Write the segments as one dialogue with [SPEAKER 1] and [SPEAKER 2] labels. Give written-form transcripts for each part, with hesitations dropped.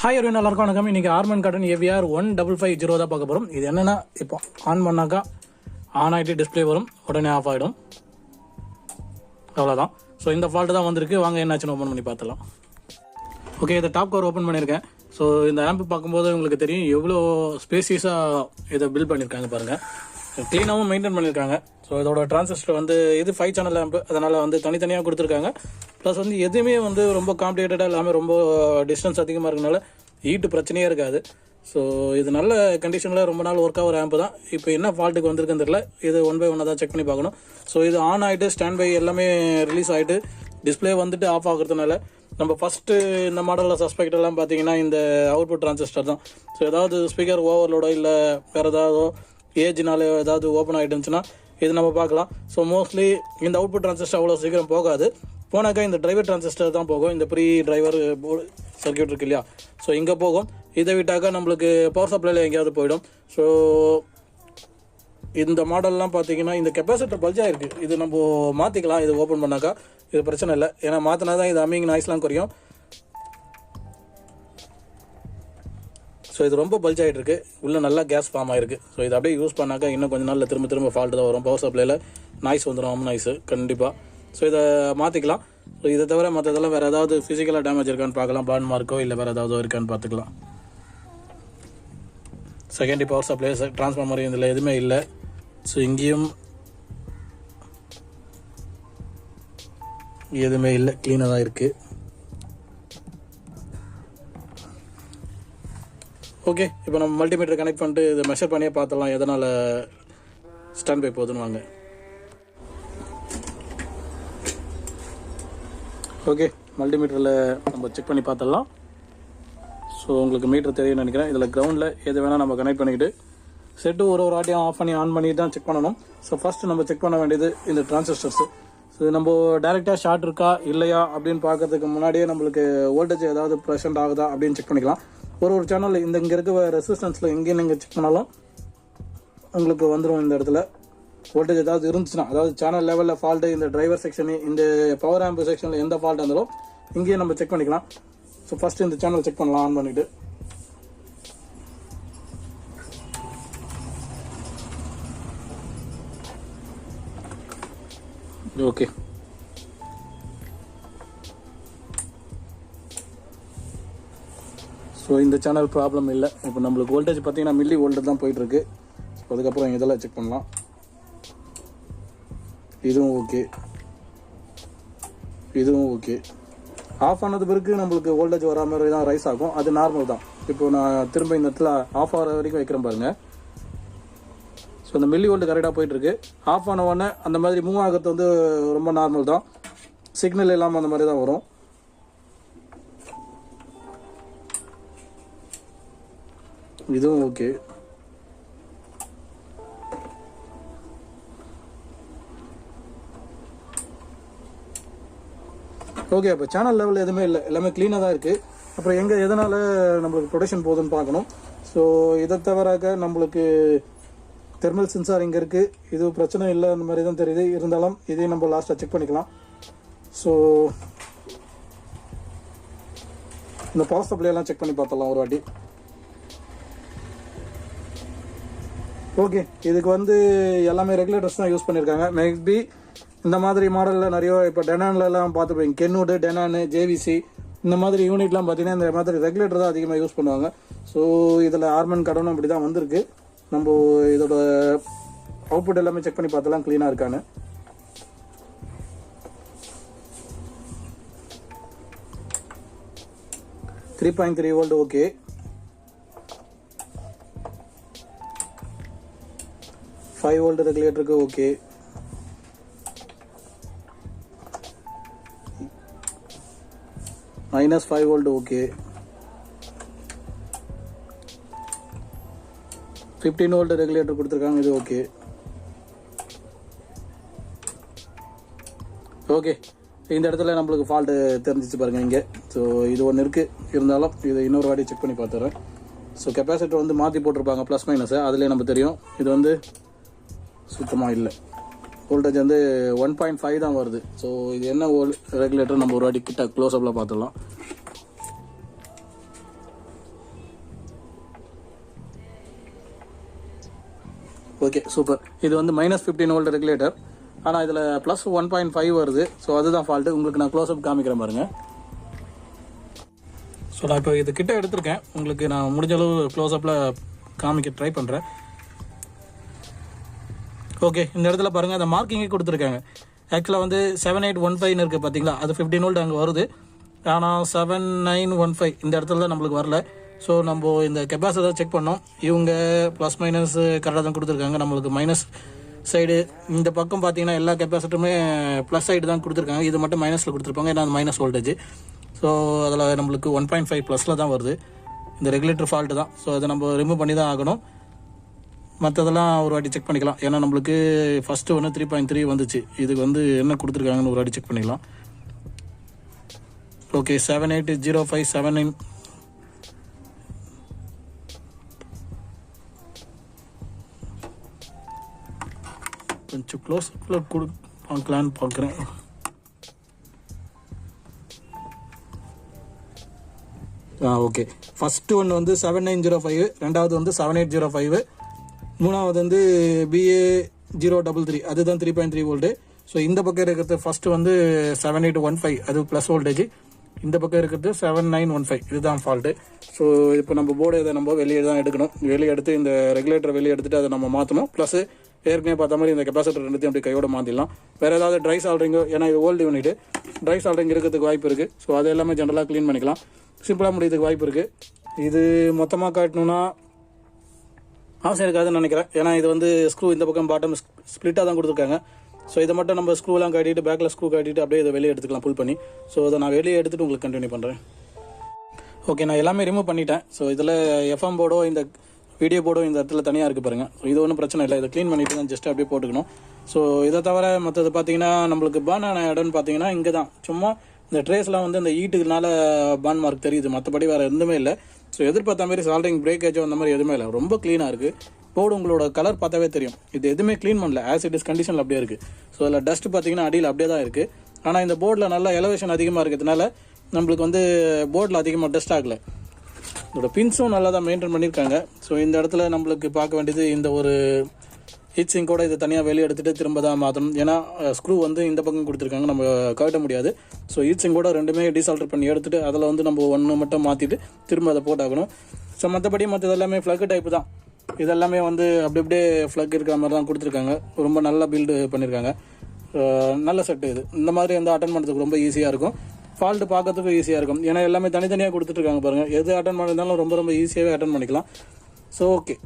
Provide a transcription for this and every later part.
[SPEAKER 1] Hi everyone, எல்லாருக்கும் வணக்கம். இன்றைக்கி ஆர்மன் கார்டன் ஏவிஆர் 1550 தான் பார்க்க போகிறோம். இது என்னென்னா, இப்போ ஆன் பண்ணாக்கா ஆன் ஆகிட்டு டிஸ்பிளே வரும், உடனே ஆஃப் ஆகிடும், அவ்வளோதான். ஸோ இந்த ஃபால்ட்டு தான் வந்திருக்கு. வாங்க என்னாச்சுன்னு ஓப்பன் பண்ணி பார்த்துலாம். ஓகே, இதை டாப் கவர் ஓப்பன் பண்ணியிருக்கேன். ஸோ இந்த ஆம்பு பார்க்கும்போது உங்களுக்கு தெரியும் எவ்வளோ ஸ்பேசியஸாக இதை பில்ட் பண்ணியிருக்காங்க பாருங்கள். க்ளீனாகவும் மெயின்டைன் பண்ணியிருக்காங்க. ஸோ இதோட டிரான்சிஸ்டர் வந்து இது 5 சேனல் ஆம்பு, அதனால் வந்து தனித்தனியாக கொடுத்துருக்காங்க. ப்ளஸ் வந்து எதுவுமே வந்து ரொம்ப காம்ப்ளிகேட்டடாக இல்லாமல் ரொம்ப டிஸ்டன்ஸ் அதிகமாக இருக்கனால ஹீட்டு பிரச்சனையே இருக்காது. ஸோ இது நல்ல கண்டிஷனில் ரொம்ப நாள் ஒர்க் ஆகிற ஆம்பு தான். இப்போ என்ன ஃபால்ட்டுக்கு வந்திருக்குன்னு தெரியல, இது 1 by 1 தான் செக் பண்ணி பார்க்கணும். ஸோ இது ஆன் ஆகிட்டு ஸ்டாண்ட் பை எல்லாமே ரிலீஸ் ஆகிட்டு டிஸ்பிளே வந்துட்டு ஆஃப் ஆகுறதுனால நம்ம ஃபஸ்ட்டு இந்த மாடலில் சஸ்பெக்ட் எல்லாம் பார்த்தீங்கன்னா இந்த அவுட்புட் டிரான்சிஸ்டர் தான். ஸோ ஏதாவது ஸ்பீக்கர் ஓவர்லோடோ இல்லை வேறு ஏதாவது ஏஜ்னால ஏதாவது ஓப்பன் ஆகிட்டுச்சுன்னா இது நம்ம பார்க்கலாம். ஸோ மோஸ்ட்லி இந்த அவுட்புட் டிரான்சிஸ்டர் அவ்வளோ சீக்கிரம் போகாது. போனாக்கா இந்த டிரைவர் டிரான்சிஸ்டர் தான் போகும். இந்த ப்ரீ டிரைவர் போர்டு சர்க்கியூட் இருக்கு இல்லையா, ஸோ இங்கே போகும். இதை விட்டாக்கா நம்மளுக்கு பவர் சப்ளைல எங்கேயாவது போயிடும். ஸோ இந்த மாடல்லாம் பார்த்தீங்கன்னா இந்த கெப்பாசிட்டர் பல்ஜாக இருக்குது. இது நம்ம மாற்றிக்கலாம். இது ஓப்பன் பண்ணாக்கா இது பிரச்சனை இல்லை, ஏன்னா மாற்றினா தான் இது அம்மிங் நாய்ஸ்லாம் குறையும். ஸோ இது ரொம்ப பல்ஜ் ஆகிட்டு இருக்கு, உள்ளே நல்லா கேஸ் ஃபார்ம் ஆகிருக்கு. ஸோ இது அப்படியே யூஸ் பண்ணாக்கா இன்னும் கொஞ்சம் நாளில் திரும்ப ஃபால்ட்டு தான் வரும். பவர் சப்ளைல நாய்ஸ் வந்துடும், அம் நாய்ஸு கண்டிப்பாக. ஸோ இதை மாற்றிக்கலாம். ஸோ இதை தவிர மற்றதெல்லாம் வேறு ஏதாவது ஃபிசிக்கலாக டேமேஜ் இருக்கான்னு பார்க்கலாம். பார்ன் மார்க்கோ இல்லை வேறு ஏதாவது இருக்கான்னு பார்த்துக்கலாம். செகண்டரி பவர் சப்ளை டிரான்ஸ்ஃபார்மர் இதில் எதுவுமே இல்லை. ஸோ இங்கேயும் எதுவுமே இல்லை, க்ளீனாக தான் இருக்குது. ஓகே, இப்போ நம்ம மல்டிமீட்டர் கனெக்ட் பண்ணிட்டு இதை மெஷர் பண்ணியே பார்த்துடலாம் எதனால் ஸ்டாண்ட் பை போகுதுன்னு. வாங்க. ஓகே, மல்டிமீட்டரில் நம்ம செக் பண்ணி பார்த்துடலாம். ஸோ உங்களுக்கு மீட்டர் தெரியும்னு நினைக்கிறேன். இதில் கிரவுண்டில் எது வேணால் நம்ம கனெக்ட் பண்ணிக்கிட்டு செட்டு ஒரு ஆட்டியும் ஆஃப் பண்ணி ஆன் பண்ணி தான் செக் பண்ணணும். ஸோ ஃபஸ்ட்டு நம்ம செக் பண்ண வேண்டியது இந்த டிரான்சிஸ்டர்ஸு. ஸோ நம்ம டைரெக்டாக ஷார்ட் இருக்கா இல்லையா அப்படின்னு பார்க்கறதுக்கு முன்னாடியே நம்மளுக்கு வோல்டேஜ் ஏதாவது ப்ரெசென்ட் ஆகுதா அப்படின்னு செக் பண்ணிக்கலாம். ஒரு சேனல் இங்கே இருக்க ரெசிஸ்டன்ஸில் எங்கேயும் நீங்கள் செக் பண்ணாலும் உங்களுக்கு வந்துடும். இந்த இடத்துல வோல்டேஜ் ஏதாவது இருந்துச்சுன்னா, அதாவது சேனல் லெவலில் ஃபால்ட்டு, இந்த டிரைவர் செக்ஷனு, இந்த பவர் ஆம்பு செக்ஷனில் எந்த ஃபால்ட் இருந்தாலும் இங்கேயே நம்ம செக் பண்ணிக்கலாம். ஸோ ஃபஸ்ட்டு இந்த சேனல் செக் பண்ணலாம் ஆன் பண்ணிவிட்டு. ஓகே, ஸோ இந்த சேனல் ப்ராப்ளம் இல்லை. இப்போ நம்மளுக்கு வோல்டேஜ் பார்த்தீங்கன்னா மில்லி வோல்டேஜ் தான் போயிட்டுருக்கு. ஸோ அதுக்கப்புறம் இதெல்லாம் செக் பண்ணலாம். இதுவும் ஓகே, இதுவும் ஓகே. ஆஃப் ஆனது பிறகு நம்மளுக்கு வோல்டேஜ் வரா மாதிரி தான் ரைஸ் ஆகும், அது நார்மல் தான். இப்போ நான் திரும்ப இந்த இடத்துல ஆஃப் ஆகிற வரைக்கும் வைக்கிறேன் பாருங்கள். ஸோ இந்த மில்லி வோல்ட் கரெக்டாக போயிட்டுருக்கு. ஆஃப் ஆன உடனே அந்த மாதிரி மூவ் ஆகிறது வந்து ரொம்ப நார்மல் தான், சிக்னல் இல்லாமல் அந்த மாதிரி தான் வரும். இதுவும் ஓகே. ஓகே, அப்போ சேனல் லெவல் எதுவுமே இல்லை, எல்லாமே க்ளீனாக தான் இருக்குது. அப்புறம் எங்கே எதனால் நம்மளுக்கு ப்ரொடக்ஷன் போகுதுன்னு பார்க்கணும். ஸோ இதை தவிராக நம்மளுக்கு தெர்மல் சென்சார் இங்கே இருக்குது, இது பிரச்சனை இல்லை அந்த மாதிரி தான் தெரியுது. இருந்தாலும் இதையும் நம்ம லாஸ்ட்டாக செக் பண்ணிக்கலாம். ஸோ இந்த பவர் சப்ளையெல்லாம் செக் பண்ணி பார்த்தலாம் ஒரு வாட்டி. ஓகே, இதுக்கு வந்து எல்லாமே ரெகுலேட்டர்ஸ் தான் யூஸ் பண்ணியிருக்காங்க. மேபி இந்த மாதிரி மாடலில் நிறைய இப்போ டெனான்லாம் பார்த்துப்பீங்க, கென்வுட், டெனானு, ஜேவிசி இந்த மாதிரி யூனிட்லாம் பார்த்தீங்கன்னா இந்த மாதிரி ரெகுலேட்டர் தான் அதிகமாக யூஸ் பண்ணுவாங்க. ஸோ இதில் ஆர்மன் கடனும் அப்படி தான் வந்திருக்கு. நம்ம இதோட அவுட்புட் எல்லாமே செக் பண்ணி பார்த்தலாம் க்ளீனாக இருக்கான்னு. $3.3 volt ஓகே. 5 volt ரெகுலேட்டருக்கு okay. -5 volt okay. 15 volt regulator கொடுத்துருக்காங்க, இது ஓகே. ஓகே, இந்த இடத்துல நம்மளுக்கு ஃபால்ட்டு தெரிஞ்சிச்சு பாருங்கள் இங்கே. ஸோ இது ஒன்று இருக்குது, இருந்தாலும் இதை இன்னொரு வாட்டி செக் பண்ணி பார்த்துறேன். ஸோ கெப்பாசிட்டர் வந்து மாற்றி போட்டிருப்பாங்க ப்ளஸ் மைனஸை, அதிலே நம்ம தெரியும். இது வந்து சுத்தமாக இல்லை, வோல்டேஜ் வந்து 1.5 தான் வருது. ஸோ இது என்ன ரெகுலேட்டர் நம்ம ஒரு வாட்டி கிட்ட க்ளோஸ் அப்பில் பார்த்துடலாம். Okay super. இது வந்து -15 வோல்ட் ரெகுலேட்டர். ஆனால் இதில் +1.5 வருது. ஸோ அதுதான் ஃபால்ட்டு. உங்களுக்கு நான் க்ளோஸ்அப் காமிக்கிறேன் பாருங்கள். ஸோ நான் இப்போ இது கிட்ட எடுத்திருக்கேன். உங்களுக்கு நான் முடிஞ்ச அளவு க்ளோஸ்அப்பில் காமிக்க ட்ரை பண்ணுறேன். ஓகே, இந்த இடத்துல பாருங்கள் அந்த மார்க்கிங்கே கொடுத்துருக்காங்க. ஆக்சுவலாக வந்து 7815 இருக்குது பார்த்தீங்களா, அது 15 வோல்ட் அங்கே வருது. ஆனால் 7915 இந்த இடத்துல தான் நம்மளுக்கு வரல. ஸோ நம்ம இந்த கெப்பாசிட்டர் செக் பண்ணோம். இவங்க ப்ளஸ் மைனஸ் கரெக்டாக தான் கொடுத்துருக்காங்க. நம்மளுக்கு மைனஸ் சைடு இந்த பக்கம் பார்த்தீங்கன்னா எல்லா கெப்பாசிட்டருமே ப்ளஸ் சைடு தான் கொடுத்துருக்காங்க. இது மட்டும் மைனஸில் கொடுத்துருப்பாங்க, ஏன்னா அது மைனஸ் வோல்டேஜ். ஸோ அதில் நம்மளுக்கு 1.5 ப்ளஸில் தான் வருது. இந்த ரெகுலேட்டர் ஃபால்ட்டு தான். ஸோ அதை நம்ம ரிமூவ் பண்ணி தான் ஆகணும். மற்றதெல்லாம் ஒரு வாட்டி செக் பண்ணிக்கலாம். ஏன்னா நம்மளுக்கு ஃபஸ்ட்டு ஒன்று 3.3 வந்துச்சு. இதுக்கு வந்து என்ன கொடுத்துருக்காங்கன்னு ஒரு வாட்டி செக் பண்ணிக்கலாம். ஓகே, 780579 கொஞ்சம் க்ளோஸ் பார்க்கலான்னு பார்க்குறேன். ஓகே, ஃபஸ்ட்டு ஒன்று வந்து 7905, ரெண்டாவது வந்து 7805, மூணாவது வந்து BA033, அதுதான் 3.3 வோல்ட்டு. ஸோ இந்த பக்கம் இருக்கிறது ஃபஸ்ட்டு வந்து 7815, அது ப்ளஸ் வோல்டேஜ். இந்த பக்கம் இருக்கிறது 7915, இதுதான் ஃபால்ட்டு. ஸோ இப்போ நம்ம போர்டு இதை நம்ம வெளியே தான் எடுக்கணும். வெளியே எடுத்து இந்த ரெகுலேட்டரை வெளியே எடுத்துகிட்டு அதை நம்ம மாற்றணும். ப்ளஸ் ஏற்கனவே பார்த்த மாதிரி இந்த கெப்பாசிட்டர் ரெண்டுத்தையும் அப்படி கையோட மாற்றிடலாம். வேறு ஏதாவது ட்ரை சால்ட்ரிங்கோ, ஏன்னா இது ஓல்டு யூனிட்டு, ட்ரை சால்ட்ரிங் இருக்கிறதுக்கு வாய்ப்பு இருக்குது. ஸோ அது எல்லாமே ஜென்ரலாக க்ளீன் பண்ணிக்கலாம். சிம்பிளாக முடியறதுக்கு வாய்ப்பு இருக்குது. இது மொத்தமாக காட்டணுன்னா அவசியம் இருக்காதுன்னு நினைக்கிறேன். ஏன்னா இது வந்து ஸ்க்ரூ இந்த பக்கம் பாட்டம் ஸ்ப்ளிட்டாக தான் கொடுத்துருக்காங்க. ஸோ இதை மட்டும் நம்ம ஸ்க்ரூலாம் காட்டிட்டு பேக்கில் ஸ்க்ரூ காட்டிட்டு அப்படியே இதை வெளியே எடுத்துக்கலாம் புல் பண்ணி. ஸோ அதை நான் வெளியே எடுத்துகிட்டு உங்களுக்கு கண்டினியூ பண்ணுறேன். ஓகே, நான் எல்லாமே ரிமூவ் பண்ணிட்டேன். ஸோ இதில் FM போர்டோ இந்த வீடியோ போர்டும் இந்த இடத்துல தனியாக இருக்குது பாருங்கள். ஸோ இது ஒன்றும் பிரச்சனை இல்லை. இதை க்ளீன் பண்ணிட்டு தான் ஜஸ்ட் அப்படியே போட்டுக்கணும். ஸோ இதை தவிர மற்றது பார்த்தீங்கன்னா நம்மளுக்கு பான் ஆன இடம்னு பார்த்தீங்கன்னா இங்கே தான். சும்மா இந்த ட்ரேஸ்லாம் வந்து இந்த ஈட்டுக்குனால பான் மார்க் தெரியுது. மற்றபடி வேறு எதுவுமே இல்லை. ஸோ எதிர்பார்த்த மாதிரி சால்ட்ரிங் பிரேக்கேஜோ அந்த மாதிரி எதுவுமே இல்லை. ரொம்ப க்ளீனாக இருக்குது. போர்டு உங்களோட கலர் பார்த்தாவே தெரியும். இது எதுவுமே க்ளீன் பண்ணல, ஆஸ் இட் இஸ் கண்டிஷனில் அப்படியே இருக்குது. ஸோ அதில் டஸ்ட் பார்த்தீங்கன்னா அடியில் அப்படியே தான் இருக்குது. ஆனால் இந்த போர்டில் நல்லா எலவேஷன் அதிகமாக இருக்கிறதுனால நம்மளுக்கு வந்து போர்டில் அதிகமாக டஸ்ட் ஆகலை. இதோட பின்ஸும் நல்லா தான் மெயின்டைன் பண்ணியிருக்காங்க. ஸோ இந்த இடத்துல நம்மளுக்கு பார்க்க வேண்டியது இந்த ஒரு ஹீட் சிங்கோட இதை தனியாக வெளியே எடுத்துகிட்டு திரும்ப தான் மாற்றணும். ஏன்னா ஸ்க்ரூ வந்து இந்த பக்கம் கொடுத்துருக்காங்க, நம்ம கட்ட முடியாது. ஸோ ஹீட் சிங்கோட ரெண்டுமே டீசால்டர் பண்ணி எடுத்துகிட்டு அதில் வந்து நம்ம ஒன்று மட்டும் மாற்றிட்டு திரும்ப அதை போட்டாகணும். ஸோ மற்றபடி மற்றது எல்லாமே ஃப்ளக் டைப்பு தான். இதெல்லாமே வந்து அப்படி அப்படியே ஃப்ளக் இருக்கிற மாதிரி தான் கொடுத்துருக்காங்க. ரொம்ப நல்லா பில்டு பண்ணியிருக்காங்க. நல்ல செட்டு இது. இந்த மாதிரி வந்து அட்டன் பண்ணுறதுக்கு ரொம்ப ஈஸியாக இருக்கும். ஃபால்ட்டு பார்க்கறதுக்கும் ஈஸியாக இருக்கும். ஏன்னா எல்லாமே தனித்தனியாக கொடுத்துட்ருக்காங்க பாருங்கள். எது அட்டன் பண்ணியிருந்தாலும் ரொம்ப ரொம்ப ஈஸியாகவே அட்டன் பண்ணிக்கலாம். ஸோ ஓகே,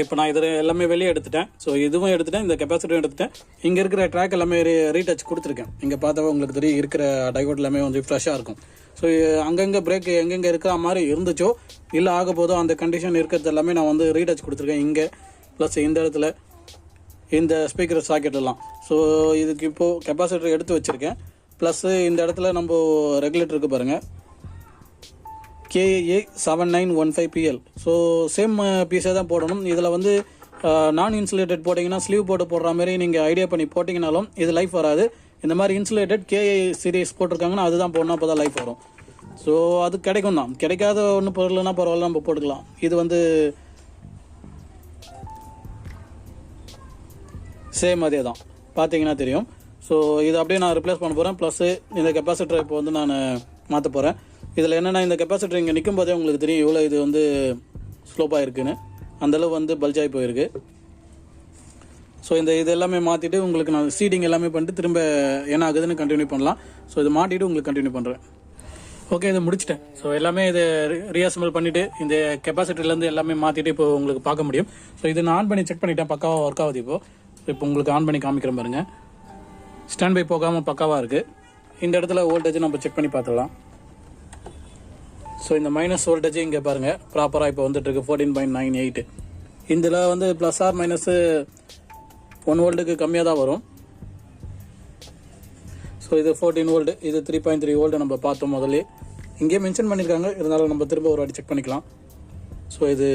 [SPEAKER 1] இப்போ நான் இதில் எல்லாமே வெளியே எடுத்துட்டேன். ஸோ இதுவும் எடுத்துட்டேன், இந்த கெப்பாசிட்டியும் எடுத்துட்டேன். இங்கே இருக்கிற ட்ராக் எல்லாமே ரீடச் கொடுத்துருக்கேன். இங்கே பார்த்தாவே உங்களுக்கு தெரியும், இருக்கிற டைவோட் எல்லாமே வந்து ஃப்ரெஷ்ஷாக இருக்கும். ஸோ அங்கங்கே பிரேக் எங்கெங்கே இருக்கிற மாதிரி இருந்துச்சோ இல்லை ஆக போதோ அந்த கண்டிஷன் இருக்கிறது எல்லாமே நான் வந்து ரீடச் கொடுத்துருக்கேன் இங்கே. ப்ளஸ் இந்த இடத்துல இந்த ஸ்பீக்கர் சாக்கெட்லாம். ஸோ இதுக்கு இப்போது கெப்பாசிட்டர் எடுத்து வச்சுருக்கேன். ப்ளஸ்ஸு இந்த இடத்துல நம்ம ரெகுலேட்டருக்கு பாருங்கள், KA7915PL. ஸோ சேம் பீஸே தான் போடணும். இதில் வந்து நான் இன்சுலேட்டட் போட்டிங்கன்னா ஸ்லீவ் போட்டு போடுற மாதிரி நீங்கள் ஐடியா பண்ணி போட்டிங்கனாலும் இது லைஃப் வராது. இந்த மாதிரி இன்சுலேட்டட் KA சீரிஸ் போட்டிருக்காங்கன்னா அதுதான் போடணும், அப்போ தான் லைஃப் வரும். ஸோ அது கிடைக்கும் தான். கிடைக்காத ஒன்றும் பொருள்னா பரவாயில்ல, நம்ம போட்டுக்கலாம். இது வந்து சேம் அதே தான், பார்த்தீங்கன்னா தெரியும். ஸோ இது அப்படியே நான் ரிப்ளேஸ் பண்ண போகிறேன். ப்ளஸ்ஸு இந்த கெப்பாசிட்டர் இப்போ வந்து நான் மாற்ற போகிறேன். இதில் என்னென்னா இந்த கெப்பாசிட்டர் இங்கே நிற்கும் போதே உங்களுக்கு தெரியும் இவ்வளோ இது வந்து ஸ்லோப்பாக இருக்குன்னு. அந்தளவு வந்து பல்ஜாகி போயிருக்கு. ஸோ இது எல்லாமே மாற்றிட்டு உங்களுக்கு நான் சீடிங் எல்லாமே பண்ணிட்டு திரும்ப என்ன ஆகுதுன்னு கண்டினியூ பண்ணலாம். ஸோ இதை மாட்டிட்டு உங்களுக்கு கண்டினியூ பண்ணுறேன். ஓகே, இதை முடிச்சிட்டேன். ஸோ எல்லாமே இதை ரீஅசம்பிள் பண்ணிவிட்டு இந்த கெப்பாசிட்டர்லேருந்து எல்லாமே மாற்றிட்டு இப்போ உங்களுக்கு பார்க்க முடியும். ஸோ இது நான் ஆன் பண்ணி செக் பண்ணிட்டேன், பக்காவாக ஒர்க் ஆகுது. இப்போ உங்களுக்கு ஆன் பண்ணி காமிக்கிறேன் பாருங்க. ஸ்டாண்ட் பை போகாமல் பக்காவாக இருக்குது. இந்த இடத்துல வோல்டேஜ் நம்ம செக் பண்ணி பார்த்துடலாம். ஸோ இந்த மைனஸ் வோல்டேஜ் இங்கே பாருங்கள் ப்ராப்பராக இப்போ வந்துட்டுருக்கு 14.98. இதில் வந்து ப்ளஸ் ஆர் மைனஸு 1 வோல்ட்டுக்கு கம்மியாக தான் வரும். ஸோ இது 14 வோல்ட், இது 3.3 வோல்ட் நம்ம பார்த்தோம் முதல்ல. இங்கேயே மென்ஷன் பண்ணியிருக்காங்க, இருந்தாலும் நம்ம திரும்ப ஒரு வாட்டி செக் பண்ணிக்கலாம். ஸோ இது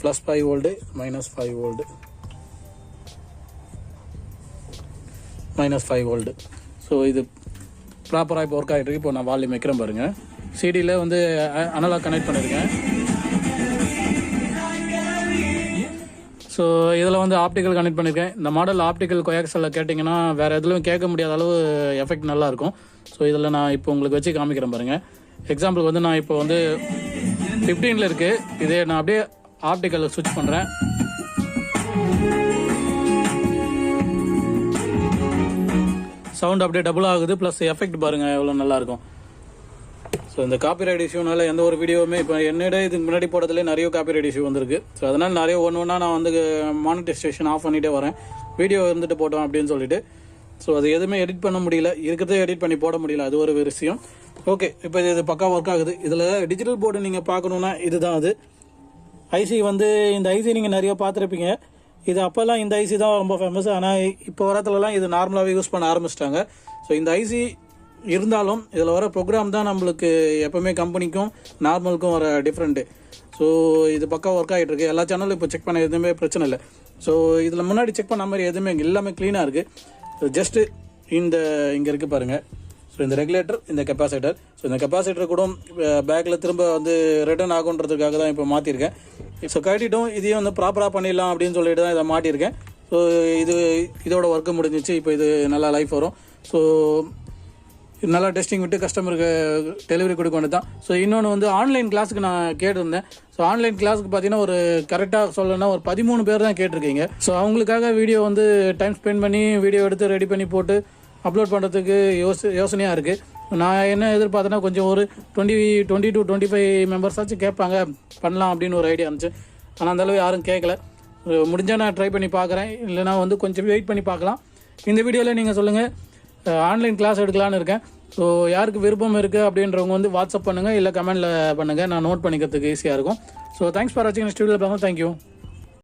[SPEAKER 1] +5 வோல்ட்டு, -5 வோல்ட்டு, -5 வோல்ட்டு. ஸோ இது ப்ராப்பராக இப்போ ஒர்க் ஆகிட்டு இருக்கு. இப்போ நான் வால்யூம் வைக்கிறேன் பாருங்கள். சிடியில் வந்து அனலாக் கனெக்ட் பண்ணியிருக்கேன். ஸோ இதில் வந்து ஆப்டிக்கல் கனெக்ட் பண்ணியிருக்கேன். இந்த மாடல் ஆப்டிக்கல் கோஆக்சலில் கேட்டிங்கன்னா வேறு எதுலையும் கேட்க முடியாத அளவு எஃபெக்ட் நல்லாயிருக்கும். ஸோ இதில் நான் இப்போ உங்களுக்கு வச்சு காமிக்கிறேன் பாருங்கள். எக்ஸாம்பிளுக்கு வந்து நான் இப்போ வந்து 15 இருக்குது. இதே நான் அப்படியே ஆப்டிக்கலில் ஸ்விட்ச் பண்ணுறேன். சவுண்ட் அப்படியே டபுள் ஆகுது. ப்ளஸ் எஃபெக்ட் பாருங்கள் எவ்வளோ நல்லாயிருக்கும். ஸோ இந்த காப்பிரைட் இஷ்யூனால எந்த ஒரு வீடியோவுமே இப்போ என்னிட இதுக்கு முன்னாடி போடுறதுலேயே நிறைய காப்பிரைட் இஷ்யூ வந்திருக்கு. ஸோ அதனால் நிறைய ஒன்றா நான் வந்து மானிட்டைசேஷன் ஆஃப் பண்ணிகிட்டே வரேன். வீடியோ இருந்துட்டு போட்டோம் அப்படின்னு சொல்லிட்டு. ஸோ அது எதுவுமே எடிட் பண்ண முடியல, இருக்கிறதே எடிட் பண்ணி போட முடியல. அது ஒரு விஷயம். ஓகே, இப்போ இது பக்கா ஒர்க் ஆகுது. இதில் டிஜிட்டல் போர்டு நீங்கள் பார்க்கணுன்னா இதுதான் அது ஐசி. வந்து இந்த ஐசி நீங்கள் நிறைய பார்த்துருப்பீங்க. இது அப்போல்லாம் இந்த ஐசி தான் ரொம்ப ஃபேமஸ். ஆனால் இப்போ வரத்துலலாம் இது நார்மலாகவே யூஸ் பண்ண ஆரம்பிச்சிட்டாங்க. ஸோ இந்த ஐசி இருந்தாலும் இதில் வர ப்ரோக்ராம் தான் நம்மளுக்கு எப்போவுமே கம்பெனிக்கும் நார்மலுக்கும் வர டிஃப்ரெண்ட்டு. ஸோ இது பக்கா ஒர்க் ஆகிட்டு இருக்கு. எல்லா சேனலும் இப்போ செக் பண்ண எதுவுமே பிரச்சனை இல்லை. ஸோ இதில் முன்னாடி செக் பண்ண மாதிரி எதுவுமே எல்லாமே க்ளீனாக இருக்குது. ஜஸ்ட்டு இங்கே இருக்குது பாருங்கள். ஸோ இந்த ரெகுலேட்டர், இந்த கெப்பாசிட்டர். ஸோ இந்த கெப்பாசிட்டர் கூட பேக்கில் திரும்ப வந்து ரிட்டர்ன் ஆகுன்றதுக்காக தான் இப்போ மாற்றிருக்கேன். ஸோ கட்டிட்டும் இதையும் வந்து ப்ராப்பராக பண்ணிடலாம் அப்படின்னு சொல்லிட்டு தான் இதை மாட்டியிருக்கேன். ஸோ இதோட ஒர்க்கு முடிஞ்சிச்சு. இப்போ இது நல்லா லைஃப் வரும். ஸோ நல்லா டெஸ்டிங் விட்டு கஸ்டமருக்கு டெலிவரி கொடுக்க வேண்டியது தான். ஸோ இன்னொன்று வந்து ஆன்லைன் கிளாஸுக்கு நான் கேட்டிருந்தேன். ஸோ ஆன்லைன் கிளாஸுக்கு பார்த்தீங்கன்னா ஒரு கரெக்டாக சொல்லணும்னா ஒரு 13 பேர் தான் கேட்டிருக்கீங்க. ஸோ அவங்களுக்காக வீடியோ வந்து டைம் ஸ்பெண்ட் பண்ணி வீடியோ எடுத்து ரெடி பண்ணி போட்டு அப்லோட் பண்ணுறதுக்கு யோசனையாக இருக்குது. நான் என்ன எதிர்பார்த்தேன்னா கொஞ்சம் ஒரு 20 to 25 மெம்பர்ஸாச்சும் கேட்பாங்க பண்ணலாம் அப்படின்னு ஒரு ஐடியா இருந்துச்சு. ஆனால் அந்தளவு யாரும் கேட்கல. முடிஞ்சால் நான் ட்ரை பண்ணி பார்க்குறேன். இல்லைனா வந்து கொஞ்சம் வெயிட் பண்ணி பார்க்கலாம். இந்த வீடியோவில் நீங்கள் சொல்லுங்கள், ஆன்லைன் கிளாஸ் எடுக்கலான்னு இருக்கேன். ஸோ யாருக்கு விருப்பம் இருக்குது அப்படின்றவங்க வந்து வாட்ஸ்அப் பண்ணுங்கள், இல்லை கமெண்டில் பண்ணுங்கள். நான் நோட் பண்ணிக்கிறதுக்கு ஈஸியாக இருக்கும். ஸோ தேங்க்ஸ் ஃபார் வாட்சிங். நெக்ஸ்ட் வீடியோவில் பார்க்கலாம். தேங்க்யூ.